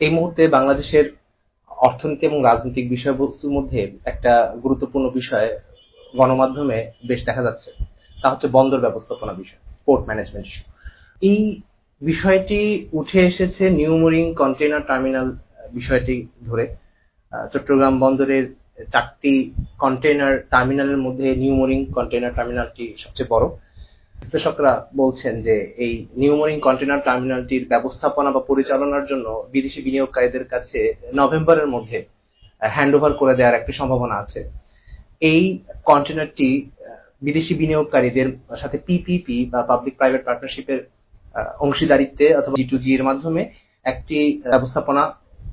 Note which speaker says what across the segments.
Speaker 1: এই মুহূর্তে বাংলাদেশের অর্থনীতি এবং রাজনৈতিক বিষয়বস্তুর মধ্যে একটা গুরুত্বপূর্ণ বিষয় গণমাধ্যমে বেশ দেখা যাচ্ছে, তা হচ্ছে বন্দর ব্যবস্থাপনা বিষয়, পোর্ট ম্যানেজমেন্ট ইস্যু। এই বিষয়টি উঠে এসেছে নিউ মুরিং কন্টেইনার টার্মিনাল বিষয়টি ধরে। চট্টগ্রাম বন্দরের 4টি কন্টেইনার টার্মিনালের মধ্যে নিউ মুরিং কন্টেইনার টার্মিনালটি সবচেয়ে বড়। বিশ্লেষকরা বলছেন যে এই নিউ মুরিং কন্টেইনার টার্মিনালটির ব্যবস্থাপনা বা পরিচালনার জন্য বিদেশি বিনিয়োগকারীদের কাছে নভেম্বরের মধ্যে হ্যান্ডওভার করে দেওয়ার একটি সম্ভাবনা আছে। এই কন্টেইনারটি বিদেশি বিনিয়োগকারীদের সাথে পিপিপি বা পাবলিক প্রাইভেট পার্টনারশিপের অংশীদারিত্বে অথবা G2G এর মাধ্যমে একটি ব্যবস্থাপনা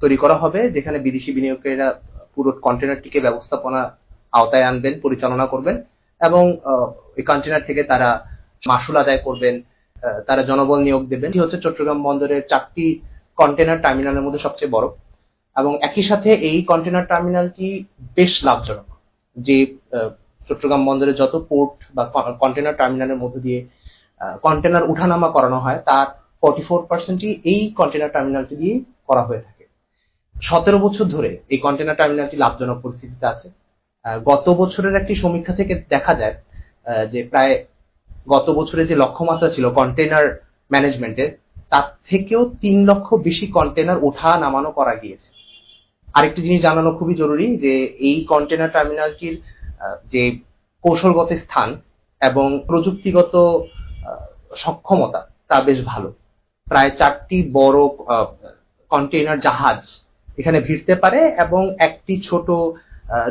Speaker 1: তৈরি করা হবে, যেখানে বিদেশি বিনিয়োগকারীরা পুরো কন্টেইনারটিকে ব্যবস্থাপনা আওতায় আনবেন, পরিচালনা করবেন এবং এই কন্টেইনার থেকে তারা মাসুল আদায় করবেন, তারা জনবল নিয়োগ দেবেন। এটি হচ্ছে চট্টগ্রাম বন্দরের 4টি কন্টেইনার টার্মিনালের মধ্যে সবচেয়ে বড় এবং একই সাথে এই কন্টেইনার টার্মিনালটি বেশ লাভজনক। যে চট্টগ্রাম বন্দরে যত পোর্ট বা কন্টেইনার টার্মিনালের মধ্য দিয়ে কন্টেইনার উঠানামা করানো হয় তার 44%ই এই কন্টেইনার টার্মিনালটি দিয়ে করা হয়ে থাকে। 17 বছর ধরে এই কন্টেইনার টার্মিনালটি লাভজনক পরিস্থিতিতে আছে। গত বছরের একটি সমীক্ষা থেকে দেখা যায় যে প্রায় গত বছরে যে লক্ষ্যমাত্রা ছিল কন্টেইনার ম্যানেজমেন্টের, তার থেকেও 3 লক্ষ বেশি কন্টেইনার ওঠা নামানো করা গিয়েছে। আরেকটি জিনিস জানানো খুবই জরুরি যে এই কন্টেইনার টার্মিনালটির যে কৌশলগত স্থান এবং প্রযুক্তিগত সক্ষমতা তা বেশ ভালো। প্রায় 4টি বড় কন্টেইনার জাহাজ এখানে ভিড়তে পারে এবং একটি ছোট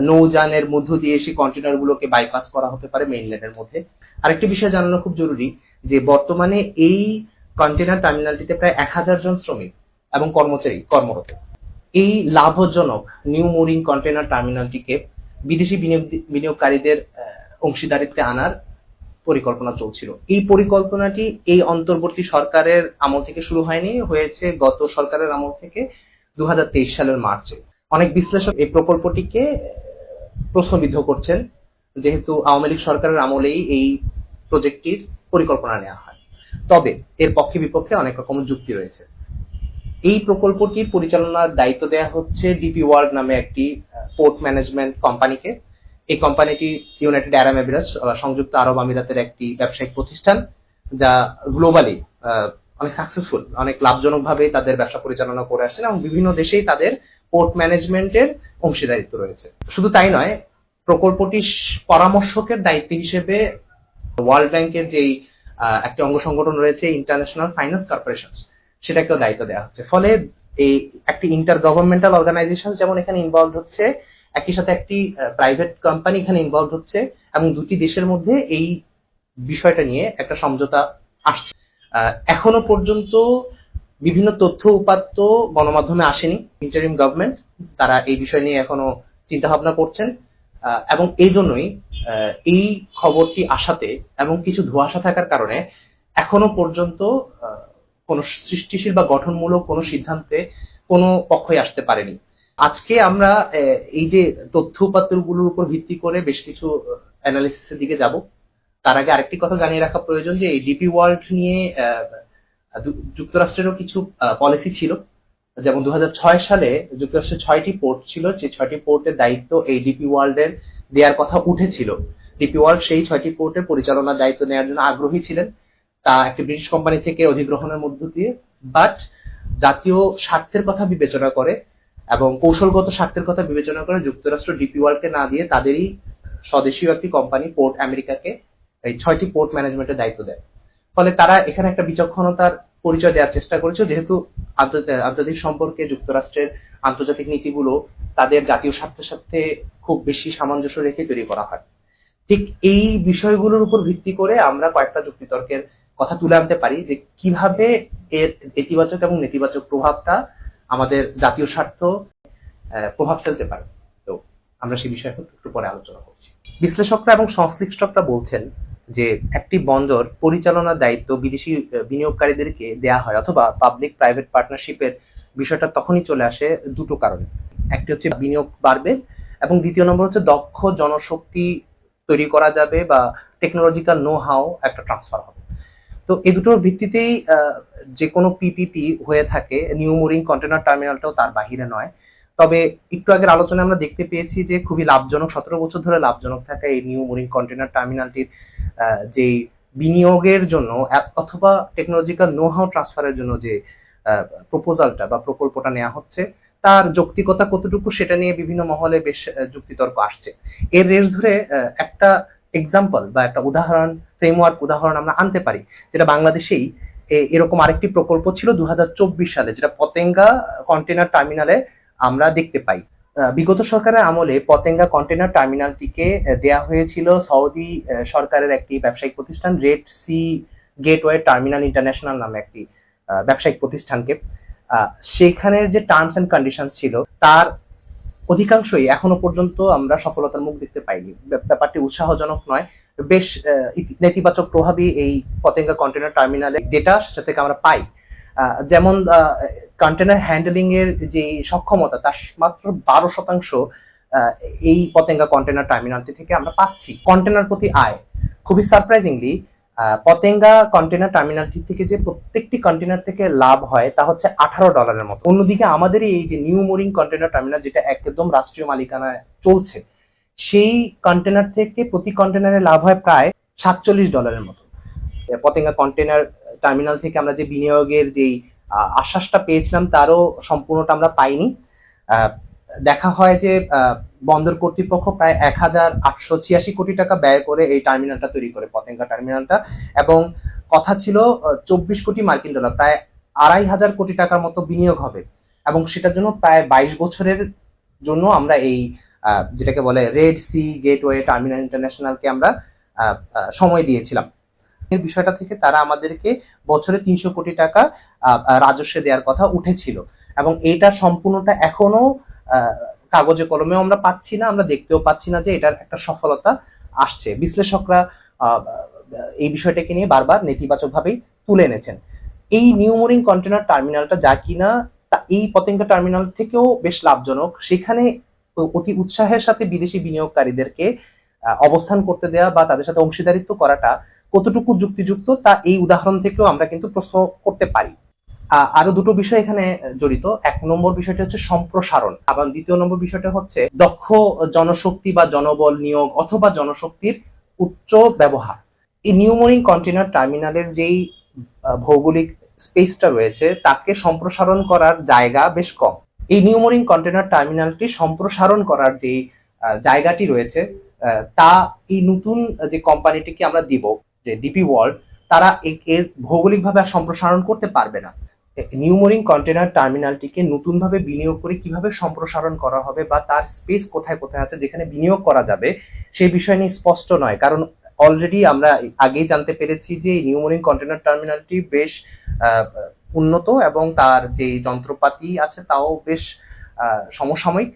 Speaker 1: নৌযানের মধ্য দিয়ে সেই কন্টেইনার গুলোকে বাইপাস করা হতে পারে মেইনল্যান্ডের মধ্যে। আরেকটি বিষয় জানানো খুব জরুরি যে বর্তমানে এই কন্টেইনার টার্মিনালটিতে প্রায় 1000 জন শ্রমিক এবং কর্মচারী কর্মরত। এই লাভজনক নিউ মুরিং কন্টেইনার টার্মিনালটিকে বিদেশি বিনিয়োগকারীদের অংশীদারিত্বে আনার পরিকল্পনা চলছিল। এই পরিকল্পনাটি এই অন্তর্বর্তী সরকারের আমল থেকে শুরু হয়নি, হয়েছে গত সরকারের আমল থেকে 2023 সালের মার্চে। অনেক বিশ্লেষক এই প্রকল্পটিকে প্রশ্নবিদ্ধ করছেন, যেহেতু আওয়ামী লীগ সরকারের আমলেই এই প্রজেক্টটির পরিকল্পনা নেওয়া হয়। তবে এর পক্ষে বিপক্ষে অনেক রকম যুক্তি রয়েছে। এই প্রকল্পটির পরিচালনার দায়িত্ব দেওয়া হচ্ছে ডিপি ওয়ার্ল্ড নামে একটি পোর্ট ম্যানেজমেন্ট কোম্পানিকে। এই কোম্পানিটি ইউনাইটেড আরব এমিরেটস, সংযুক্ত আরব আমিরাতের একটি ব্যবসায়িক প্রতিষ্ঠান, যা গ্লোবালি অনেক সাকসেসফুল, অনেক লাভজনকভাবে তাদের ব্যবসা পরিচালনা করে আসছেন এবং বিভিন্ন দেশেই তাদের পোর্ট ম্যানেজমেন্টের অংশীদারিত্ব রয়েছে। শুধু তাই নয়, প্রকল্পটির পরামর্শকের দায়িত্ব হিসেবে ওয়ার্ল্ড ব্যাংকের যেই একটি অঙ্গ সংগঠন রয়েছে ইন্টারন্যাশনাল ফাইন্যান্স কর্পোরেশন, সেটাকেও দায়িত্ব দেওয়া হচ্ছে। ফলে এই একটি ইন্টার গভর্নমেন্টাল অর্গানাইজেশন যেমন এখানে ইনভলভ হচ্ছে, একই সাথে একটি প্রাইভেট কোম্পানি এখানে ইনভলভ হচ্ছে এবং দুটি দেশের মধ্যে এই বিষয়টা নিয়ে একটা সমঝোতা আসছে। এখনো পর্যন্ত বিভিন্ন তথ্য উপাত্ত গণমাধ্যমে আসেনি। ইন্টারিম গভর্নমেন্ট তারা এই বিষয় নিয়ে এখনো চিন্তা ভাবনা করছেন এবং এই জন্যই এই খবরটি আসাতে এবং কিছু ধোঁয়াশা থাকার কারণে এখনো পর্যন্ত কোনো সৃষ্টিশীল বা গঠনমূলক কোনো সিদ্ধান্তে কোনো পক্ষই আসতে পারেনি। আজকে আমরা এই যে তথ্য উপাত্তগুলোর উপর ভিত্তি করে বেশ কিছু অ্যানালিসিসের দিকে যাব। তার আগে আরেকটি কথা জানিয়ে রাখা প্রয়োজন যে এই ডিপি ওয়ার্ল্ড নিয়ে যুক্তরাষ্ট্রেরও কিছু পলিসি ছিল। যেমন 2006 সালে যুক্তরাষ্ট্রের 6টি পোর্ট ছিল, যে 6টি পোর্টের দায়িত্ব এই ডিপি ওয়ার্ল্ডের দেওয়ার কথা উঠেছিল। ডিপি ওয়ার্ল্ড সেই 6টি পোর্টের পরিচালনার দায়িত্ব নেওয়ার জন্য আগ্রহী ছিলেন, তা একটি ব্রিটিশ কোম্পানি থেকে অধিগ্রহণের মধ্য দিয়ে। বাট জাতীয় স্বার্থের কথা বিবেচনা করে এবং কৌশলগত স্বার্থের কথা বিবেচনা করে যুক্তরাষ্ট্র ডিপি ওয়ার্ল্ডকে না দিয়ে তাদেরই স্বদেশীয় একটি কোম্পানি পোর্ট আমেরিকাকে এই 6টি পোর্ট ম্যানেজমেন্টের দায়িত্ব দেয়। ফলে তারা এখানে একটা বিচক্ষণতার পরিচয় দেওয়ার চেষ্টা করেছে, যেহেতু আন্তর্জাতিক সম্পর্কে যুক্তরাষ্ট্রের আন্তর্জাতিক নীতিগুলো তাদের জাতীয় স্বার্থের সাথে খুব বেশি সামঞ্জস্য রেখে তৈরি করা হয়। ঠিক এই বিষয়গুলোর উপর ভিত্তি করে আমরা কয়েকটা যুক্তিতর্কের কথা তুলে আনতে পারি যে কিভাবে এর ইতিবাচক এবং নেতিবাচক প্রভাবটা আমাদের জাতীয় স্বার্থ প্রভাব ফেলতে পারে। তো আমরা সেই বিষয়ে একটু পরে আলোচনা করছি। বিশ্লেষকরা এবং সংশ্লিষ্টরা বলছেন যে একটি বন্দর পরিচালনার দায়িত্ব বিদেশি বিনিয়োগকারীদেরকে দেয়া হয় অথবা পাবলিক প্রাইভেট পার্টনারশিপের বিষয়টা তখনই চলে আসে দুটো কারণে। একটি হচ্ছে বিনিয়োগ বাড়বে এবং দ্বিতীয় নম্বর হচ্ছে দক্ষ জনশক্তি তৈরি করা যাবে বা টেকনোলজিক্যাল নো হাউ একটা ট্রান্সফার হবে। তো এই দুটোর ভিত্তিতেই যে কোনো পিপিপি হয়ে থাকে, নিউ মুরিং কন্টেনার টার্মিনালটাও তার বাহিরে নয়। তবে একটু আগের আলোচনায় আমরা দেখতে পেয়েছি যে খুবই লাভজনক, 17 বছর ধরে লাভজনক থাকা এই নিউ মুরিং কন্টেনার টার্মিনালটির যে বিনিয়োগের জন্য অথবা টেকনোলজিক্যাল নো হাউ ট্রান্সফারের জন্য যে প্রপোজালটা বা প্রকল্পটা নেওয়া হচ্ছে, তার যৌক্তিকতা কতটুকু সেটা নিয়ে বিভিন্ন মহলে বেশ যুক্তিতর্ক আসছে। এর রেশ ধরে একটা এক্সাম্পল বা একটা উদাহরণ, ফ্রেমওয়ার্ক উদাহরণ আমরা আনতে পারি, যেটা বাংলাদেশেই এরকম আরেকটি প্রকল্প ছিল 2024 সালে, যেটা পতেঙ্গা কন্টেনার টার্মিনালে আমরা দেখতে পাই। বিগত সরকারের আমলে পতেঙ্গা কন্টেনার টার্মিনালটিকে দেয়া হয়েছিল সৌদি সরকারের একটি ব্যবসায়িক প্রতিষ্ঠান, Red Sea gateway terminal international নামে একটি ব্যবসায়িক প্রতিষ্ঠানকে। সেখানের যে টার্মস এন্ড কন্ডিশন ছিল তার অধিকাংশই এখনো পর্যন্ত আমরা সফলতার মুখ দেখতে পাইনি। ব্যাপারটি উৎসাহজনক নয়। বেশ নেতিবাচক প্রভাবই এই পতেঙ্গা কন্টেনার টার্মিনালে ডেটা সেটা থেকে আমরা পাই। যেমন কন্টেনার হ্যান্ডলিং এর যে সক্ষমতা তার মাত্র 12% এই পতেঙ্গা কন্টেনার টার্মিনালটি থেকে আমরা পাচ্ছি। কন্টেনার প্রতি আয় খুবই সারপ্রাইজিংলি পতেঙ্গা কন্টেনার টার্মিনালটি থেকে যে প্রত্যেকটি কন্টেনার থেকে লাভ হয় তা হচ্ছে $18 মতো। অন্যদিকে আমাদের এই যে নিউ মুরিং কন্টেনার টার্মিনাল, যেটা একদম রাষ্ট্রীয় মালিকানায় চলছে, সেই কন্টেনার থেকে প্রতি কন্টেনারে লাভ হয় প্রায় $47 মতো। পতেঙ্গা কন্টেনার টার্মিনাল থেকে আমরা যে বিনিয়োগের যেই আশ্বাসটা পেয়েছিলাম তারও সম্পূর্ণটা আমরা পাইনি। দেখা হয় যে বন্দর কর্তৃপক্ষ প্রায় 1886 কোটি টাকা ব্যয় করে এই টার্মিনালটা তৈরি করে, পতেঙ্গা টার্মিনালটা, এবং কথা ছিল 24 কোটি মার্কিন ডলার, প্রায় 2500 কোটি টাকার মতো বিনিয়োগ হবে, এবং সেটার জন্য প্রায় 22 বছরের জন্য আমরা এই যেটাকে বলে রেড সি গেটওয়ে টার্মিনাল ইন্টারন্যাশনালকে আমরা সময় দিয়েছিলাম। এর বিষয়টা থেকে তারা আমাদেরকে বছরে 300 কোটি টাকা রাজস্ব দেওয়ার কথা উঠেছিল, এবং এইটার সম্পূর্ণটা এখনো কাগজে কলমেও আমরা পাচ্ছি না, আমরা দেখতেও পাচ্ছি না যে এটার একটা সফলতা আসছে। বিশ্লেষকরা এই বিষয়টাকে নিয়ে বারবার নেতিবাচক ভাবেই তুলে এনেছেন। এই নিউ মুরিং কন্টেনার টার্মিনালটা যা কিনা এই পতেঙ্গা টার্মিনাল থেকেও বেশ লাভজনক, সেখানে অতি উৎসাহের সাথে বিদেশি বিনিয়োগকারীদেরকে অবস্থান করতে দেওয়া বা তাদের সাথে অংশীদারিত্ব করাটা কতটুকু যুক্তিযুক্ত তা এই উদাহরণ থেকেও আমরা কিন্তু প্রশ্ন করতে পারি। আরো দুটো বিষয় এখানে জড়িত। 1 নম্বর বিষয়টা হচ্ছে সম্প্রসারণ, আবার 2য় নম্বর বিষয়টা হচ্ছে দক্ষ জনশক্তি বা জনবল নিয়োগ অথবা জনশক্তির উচ্চ ব্যবহার। এই নিউ মুরিং কন্টেনার টার্মিনালের যেই ভৌগোলিক স্পেসটা রয়েছে তাকে সম্প্রসারণ করার জায়গা বেশ কম। এই নিউ মুরিং কন্টেনার টার্মিনালটি সম্প্রসারণ করার যে জায়গাটি রয়েছে তা এই নতুন যে কোম্পানিটিকে আমরা দিব, যে ডিপি ওয়ার্ল্ড, তারা এর ভৌগোলিকভাবে আর সম্প্রসারণ করতে পারবে না। নিউ মুরিং কন্টেনার টার্মিনালটিকে নতুনভাবে বিনিয়োগ করে কিভাবে সম্প্রসারণ করা হবে বা তার স্পেস কোথায় কোথায় আছে যেখানে বিনিয়োগ করা যাবে সেই বিষয় নিয়ে স্পষ্ট নয়, কারণ অলরেডি আমরা আগেই জানতে পেরেছি যে নিউ মুরিং কন্টেনার টার্মিনালটি বেশ উন্নত এবং তার যে যন্ত্রপাতি আছে তাও বেশ সমসাময়িক,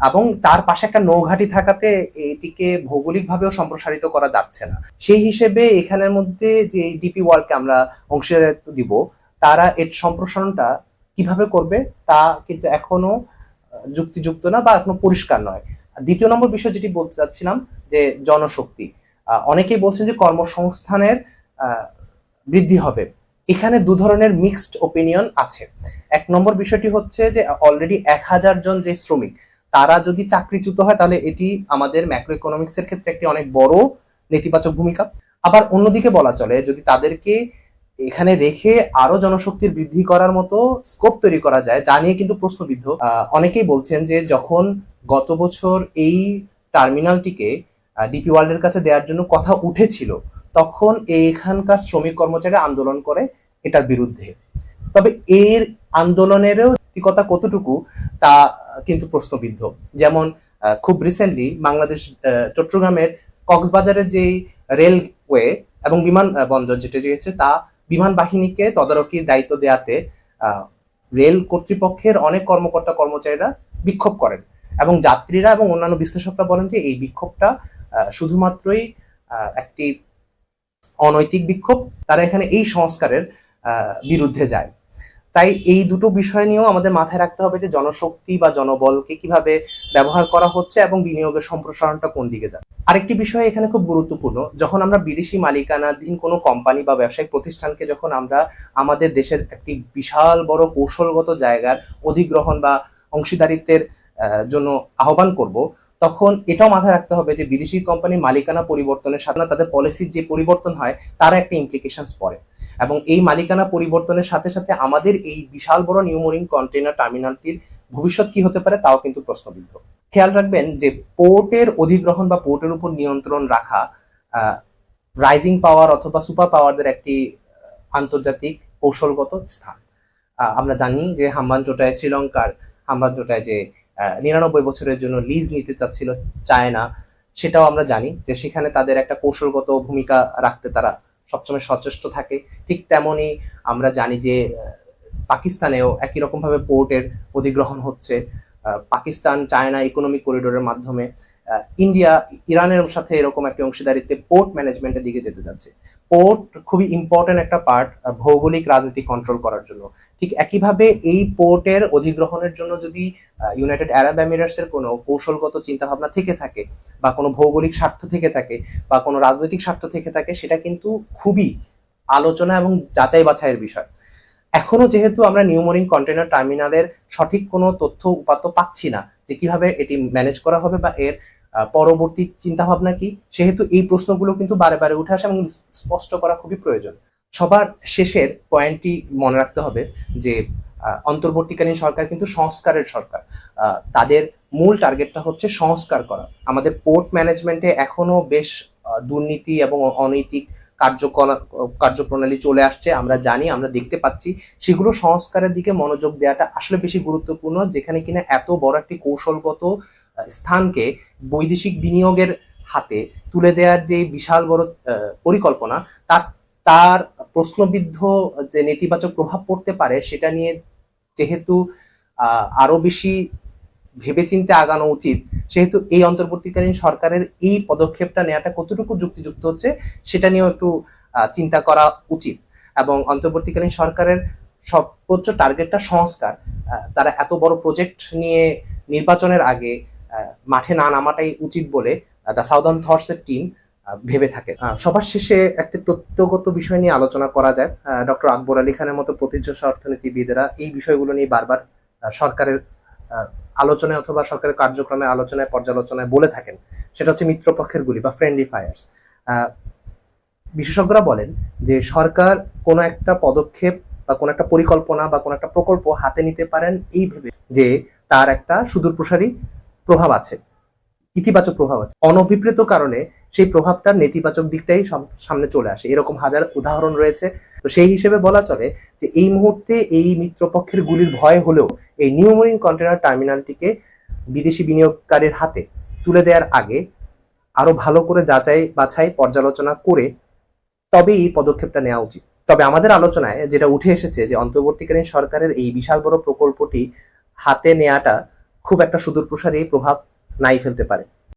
Speaker 1: এবং তার পাশে একটা নৌঘাঁটি থাকাতে এটিকে ভৌগোলিকভাবেও সম্প্রসারিত করা যাচ্ছে না। সেই হিসেবে এখানের মধ্যে যে ডিপি ওয়ার্ল্ডকে আমরা অংশীদারিত্ব দিব, তারা এর সম্প্রসারণটা কিভাবে করবে তা কিন্তু এখনো যুক্তিযুক্ত না বা এখনো পরিষ্কার নয়। 2য় নম্বর বিষয় যেটি বলতে চাচ্ছিলাম যে জনশক্তি, অনেকেই বলছেন যে কর্মসংস্থানের বৃদ্ধি হবে। এখানে দু ধরনের মিক্সড ওপিনিয়ন আছে। 1 নম্বর বিষয়টি হচ্ছে যে অলরেডি 1000 জন যে শ্রমিক তারা যদি চাকরিচ্যুত হয় তাহলে এটি আমাদের ম্যাক্রো ইকোনমিক্স এর ক্ষেত্রে একটি অনেক বড় নেতিবাচক ভূমিকা। আবার অন্যদিকে বলা চলে যদি তাদেরকে এখানে রেখে আরো জনশক্তির বৃদ্ধি করার মতো স্কোপ তৈরি করা যায়, যা নিয়ে কিন্তু প্রশ্নবিদ্ধ। অনেকেই বলছেন যে যখন গত বছর এই টার্মিনালটিকে ডিপি ওয়ার্ল্ডের কাছে দেওয়ার জন্য কথা উঠেছিল তখন এখানকার শ্রমিক কর্মচারীরা আন্দোলন করে এটার বিরুদ্ধে। তবে এর আন্দোলনেরও যৌক্তিকতা কতটুকু তা কিন্তু প্রশ্নবিদ্ধ। যেমন খুব রিসেন্টলি বাংলাদেশ চট্টগ্রামের কক্সবাজারের যে রেলওয়ে এবং বিমান বন্দর যেটা রয়েছে তা বিমান বাহিনীকে তদারকির দায়িত্ব দেওয়াতে রেল কর্তৃপক্ষের অনেক কর্মকর্তা কর্মচারীরা বিক্ষোভ করেন, এবং যাত্রীরা এবং অন্যান্য বিশ্লেষকরা বলেন যে এই বিক্ষোভটা শুধুমাত্রই একটি অনৈতিক বিক্ষোভ, তারা এখানে এই সংস্কারের বিরুদ্ধে যায়। তাই এই দুটো বিষয় নিয়েও আমাদের মাথায় রাখতে হবে যে জনশক্তি বা জনবলকে কিভাবে ব্যবহার করা হচ্ছে এবং বিনিয়োগের সম্প্রসারণটা কোন দিকে যাচ্ছে। আরেকটি বিষয় এখানে খুব গুরুত্বপূর্ণ, যখন আমরা বিদেশি মালিকানাধীন কোনো কোম্পানি বা ব্যবসায়িক প্রতিষ্ঠানকে যখন আমরা আমাদের দেশের একটি বিশাল বড় কৌশলগত জায়গার অধিগ্রহণ বা অংশীদারিত্বের জন্য আহ্বান করব, তখন এটাও মাথায় রাখতে হবে যে বিদেশি কোম্পানির মালিকানা পরিবর্তনের সাথে তাদের পলিসির যে পরিবর্তন হয় তার একটা ইমপ্লিকেশনস পড়ে, এবং এই মালিকানা পরিবর্তনের সাথে সাথে আমাদের এই বিশাল বড় নিউমোরিং কন্টেইনার টার্মিনালটির ভবিষ্যৎ কি হতে পারে তাও কিন্তু প্রশ্নবিদ্ধ। খেয়াল রাখবেন যে পোর্টের অধিগ্রহণ বা পোর্টের উপর নিয়ন্ত্রণ রাখা রাইজিং পাওয়ার অথবা সুপার পাওয়ারদের একটি আন্তর্জাতিক কৌশলগত স্থান। আমরা জানি যে হাম্বানটোটায় শ্রীলঙ্কার হাম্বানটোটায় যে 99 বছরের জন্য লিজ নিতে চাচ্ছিল চায়না, সেটাও আমরা জানি যে সেখানে তাদের একটা কৌশলগত ভূমিকা রাখতে তারা সবসময় সচেষ্ট থাকে। ঠিক তেমনি আমরা জানি যে পাকিস্তানেও একই রকম ভাবে পোর্টের অধিগ্রহণ হচ্ছে। পাকিস্তান চায়না ইকোনমিক করিডোরের মাধ্যমে ইন্ডিয়া ইরানের সাথে এরকম একটা অংশীদারিত্বে পোর্ট ম্যানেজমেন্টের দিকে যেতে যাচ্ছে। পোর্ট খুবই ইম্পর্টেন্ট একটা পার্ট ভৌগোলিক রাজনীতি কন্ট্রোল করার জন্য। ঠিক একইভাবে এই পোর্টের অধিগ্রহণের জন্য যদি ইউনাইটেড আরব এমিরেটস এর কোনো কৌশলগত চিন্তা ভাবনা থেকে থাকে বা কোনো ভৌগোলিক স্বার্থ থেকে থাকে বা কোনো রাজনৈতিক স্বার্থ থেকে থাকে, সেটা কিন্তু খুবই আলোচনা এবং যাচাই বাছাইয়ের বিষয়। এখনো যেহেতু আমরা নিউমোরিং কন্টেইনার টার্মিনালের সঠিক কোনো তথ্য উপাত্ত পাচ্ছি না যে কিভাবে এটি ম্যানেজ করা হবে বা এর পরবর্তী চিন্তা ভাবনা কি, সেহেতু এই প্রশ্নগুলো কিন্তু বারে বারে উঠে আসে এবং স্পষ্ট করা খুবই প্রয়োজন। সবার শেষের পয়েন্টটি মনে রাখতে হবে যে অন্তর্বর্তীকালীন সরকার কিন্তু সংস্কারের সরকার। তাদের মূল টার্গেটটা হচ্ছে সংস্কার করা। আমাদের পোর্ট ম্যানেজমেন্টে এখনো বেশ দুর্নীতি এবং অনৈতিক কার্যপ্রণালী চলে আসছে, আমরা জানি, আমরা দেখতে পাচ্ছি। সেগুলো সংস্কারের দিকে মনোযোগ দেওয়াটা আসলে বেশি গুরুত্বপূর্ণ, যেখানে কিনা এত বড় একটি কৌশলগত স্থানকে বৈদেশিক বিনিয়োগের হাতে তুলে দেওয়ার যে বিশাল বড় পরিকল্পনা, তার প্রশ্নবিদ্ধ যে নেতিবাচক প্রভাব পড়তে পারে সেটা নিয়ে যেহেতু আরো বেশি ভেবেচিন্তে আগানো উচিত, সেহেতু এই অন্তর্বর্তীকালীন সরকারের এই পদক্ষেপটা নেওয়াটা কতটুকু যুক্তিযুক্ত হচ্ছে সেটা নিয়েও একটু চিন্তা করা উচিত। এবং অন্তর্বর্তীকালীন সরকারের সর্বোচ্চ টার্গেটটা সংস্কার। তারা এত বড় প্রজেক্ট নিয়ে নির্বাচনের আগে মাঠে না নামাটাই উচিত বলে দ্য সাউদার্ন থটস এর টিম ভেবে থাকে। সবার শেষে একটা তথ্যগত বিষয় নিয়ে আলোচনা করা যায়। ডক্টর আকবর আলী খানের মতো প্রতিষ্ঠা অর্থনীতিবিদেরা এই বিষয়গুলো নিয়ে বারবার সরকারের আলোচনায় অথবা সরকারের কার্যক্রমে আলোচনায় পর্যালোচনায় বলে থাকেন। সেটা হচ্ছে মিত্রপক্ষের গুলি বা ফ্রেন্ডলি ফায়ার্স। বিশেষজ্ঞরা বলেন যে সরকার কোনো একটা পদক্ষেপ বা কোনো একটা পরিকল্পনা বা কোনো একটা প্রকল্প হাতে নিতে পারেন এই ভেবে যে তার একটা সুদূরপ্রসারী প্রভাব আছে, ইতিবাচক প্রভাব আছে। অনভিপ্রেত কারণে সেই প্রভাবটার নেতিবাচক দিকটাই সামনে চলে আসে। এরকম হাজার উদাহরণ রয়েছে। তো সেই হিসেবে বলা চলে যে এই মুহূর্তে এই মিত্রপক্ষের গুলির ভয় হলেও এই নিউমোরিং কন্টেইনার টার্মিনালটিকে বিদেশি বিনিয়োগকারীর হাতে তুলে দেওয়ার আগে আরো ভালো করে যাচাই বাছাই পর্যালোচনা করে তবে এই পদক্ষেপটা নেওয়া উচিত। তবে আমাদের আলোচনায় যেটা উঠে এসেছে যে অন্তর্বর্তীকালীন সরকারের এই বিশাল বড় প্রকল্পটি হাতে নেওয়াটা খুব একটা সুদূরপ্রসারী প্রভাব নাই ফেলতে পারে।